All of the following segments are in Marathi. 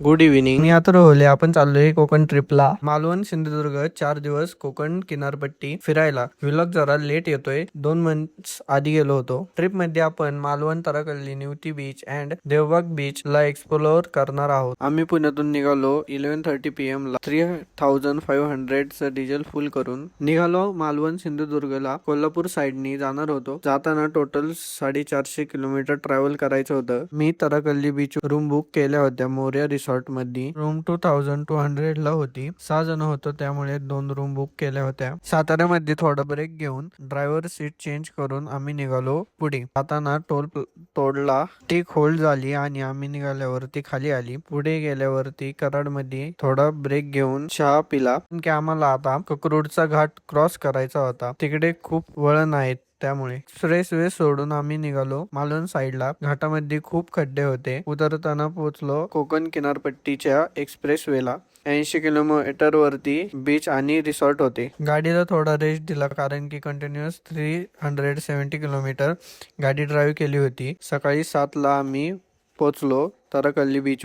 Good evening. मी आता रोहले. आपण चाललोय कोकण ट्रिपला. मालवण सिंधुदुर्ग 4 दिवस कोकण किनारपट्टी फिरायला. व्लॉग जरा लेट येतोय. 2 मंथ्स आधी गेलो होतो. ट्रिप मध्ये आपण Malvan, Tarkarli, Nivati beach and Devbag beach ला एक्सप्लोअर करणार आहोत. आम्ही पुण्यातून निघालो 11:30 PM ला 3500 च डिझेल फुल करून निघालो. मालवण सिंधुदुर्गला कोल्हापूर साइडनी जाणार होतो. जाताना टोटल 450 किलोमीटर ट्रॅव्हल करायचं होतं. मी तरकल्ली बीच रूम बुक केल्या होत्या मोर्या रिसॉर्ट मध्ये. रूम 2200 ला होती. 6 जण होतो, त्यामुळे 2 रूम बुक केल्या होत्या. साताऱ्यामध्ये थोडा ब्रेक घेऊन ड्रायव्हर सीट चेंज करून आम्ही निघालो पुढे. जाताना टोल तोडला. ती होल्ड झाली आणि आम्ही निघाल्यावरती खाली आली. पुढे गेल्यावरती कराड मध्ये थोडा ब्रेक घेऊन चहा पिला, की आम्हाला आता ककरूडचा घाट क्रॉस करायचा होता. तिकडे खूप वळण आहेत, त्यामुळे एक्सप्रेस वे सोडून आम्ही निघालो मालवण साईडला. घाटामध्ये खूप खड्डे होते. उतरताना पोहोचलो कोकण किनारपट्टीच्या एक्सप्रेस वेला. 80 किलोमीटर वरती बीच आणि रिसॉर्ट होते. गाडीला थोडा रेस्ट दिला, कारण की कंटिन्युअस 370 किलोमीटर गाडी ड्राईव्ह केली होती. सकाळी 7 ला आम्ही पोचलो तरकल्ली बीच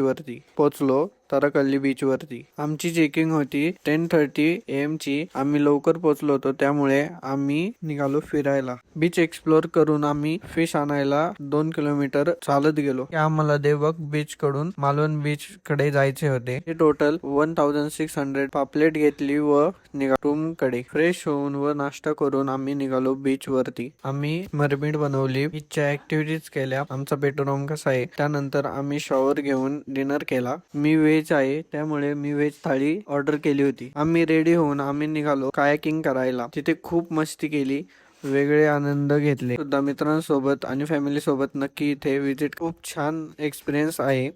वरती. आमची चेकिंग होती 10:30 AM ची. आम्ही लवकर पोचलो होतो, त्यामुळे आम्ही निघालो फिरायला. बीच एक्सप्लोर करून आम्ही फिश आणायला 2 किलोमीटर चालत गेलो. आम्हाला देवबाग बीच कडून मालवण बीच कडे जायचे होते. टोटल 1600 पापलेट घेतली व निघालो रूम कडे. फ्रेश होऊन व नाश्ता करून आम्ही निघालो बीच वरती. आम्ही मरमिड बनवली, बीचच्या ऍक्टिव्हिटीज केल्या. आमचा बेडरूम कसा आहे. त्यानंतर आम्ही शॉवर घेऊन डिनर केला. मी व्हेज आहे, त्यामुळे मी व्हेज थाळी ऑर्डर केली होती. आम्ही रेडी होऊन आम्ही निघालो कायाकिंग करायला. तिथे खूप मस्ती केली, वेगळे आनंद घेतले सुद्धा. मित्रांसोबत आणि फॅमिली सोबत नक्की इथे विजिट. खूप छान एक्सपिरियन्स आहे.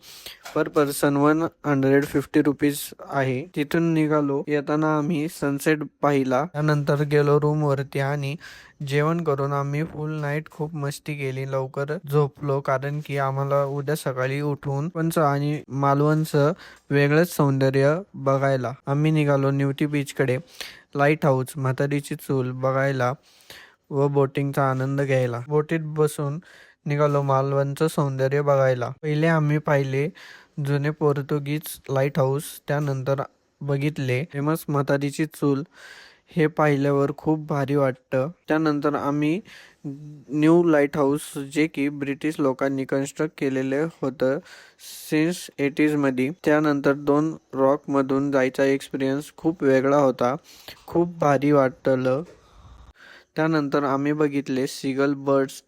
पर पर्सन 150 रुपीज आहे. तिथून निघालो. येताना आम्ही सनसेट पाहिला. त्यानंतर गेलो रूम वरती आणि जेवण करून आम्ही फुल नाईट खूप मस्ती केली. लवकर झोपलो, कारण की आम्हाला उद्या सकाळी उठून पंच आणि मालवणचं वेगळंच सौंदर्य बघायला. आम्ही निघालो निवती बीच कडे. लाईट हाऊस, म्हातारीची चूल बघायला व बोटिंगचा आनंद घ्यायला. बोटीत बसून निघालो मालवणचं सौंदर्य बघायला. पहिले आम्ही पाहिले जुने पोर्तुगीज लाईट हाऊस, त्यानंतर बघितले फेमस म्हातारीची चूल. हे पाहिल्यावर खूप भारी वाटतं. त्यानंतर आम्ही न्यू लाईट हाऊस, जे की ब्रिटिश लोकांनी कन्स्ट्रक्ट केलेले होतं सिन्स 80s मध्ये. त्यानंतर 2 रॉक मधून जायचा एक्सपिरियन्स खूप वेगळा होता. खूप भारी वाटलं. त्यानंतर आम्ही बघितले सीगल बर्ड्स,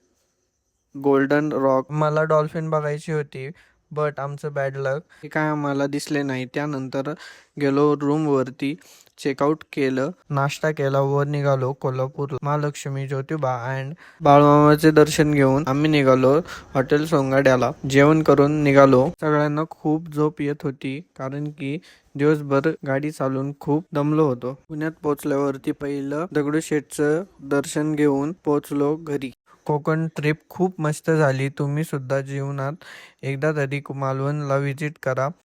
गोल्डन रॉक. मला डॉल्फिन बघायची होती, बट आमचं बॅड लक, हे काय आम्हाला दिसले नाही. त्यानंतर गेलो रूम वरती, चेकआउट केलं, नाश्ता केला व निघालो कोल्हापूर. महालक्ष्मी, ज्योतिबा अँड बाळमामाचे दर्शन घेऊन आम्ही निघालो हॉटेल सोंगाड्याला. जेवण करून निघालो. सगळ्यांना खूप झोप येत होती, कारण की दिवसभर गाडी चालून खूप दमलो होतो. पुण्यात पोहोचल्यावरती पहिलं दगडूशेठचं दर्शन घेऊन पोहोचलो घरी. कोकण ट्रिप खूप मस्त झाली. तुम्ही सुद्धा जीवनात एकदा तरी मालवणला व्हिजिट करा.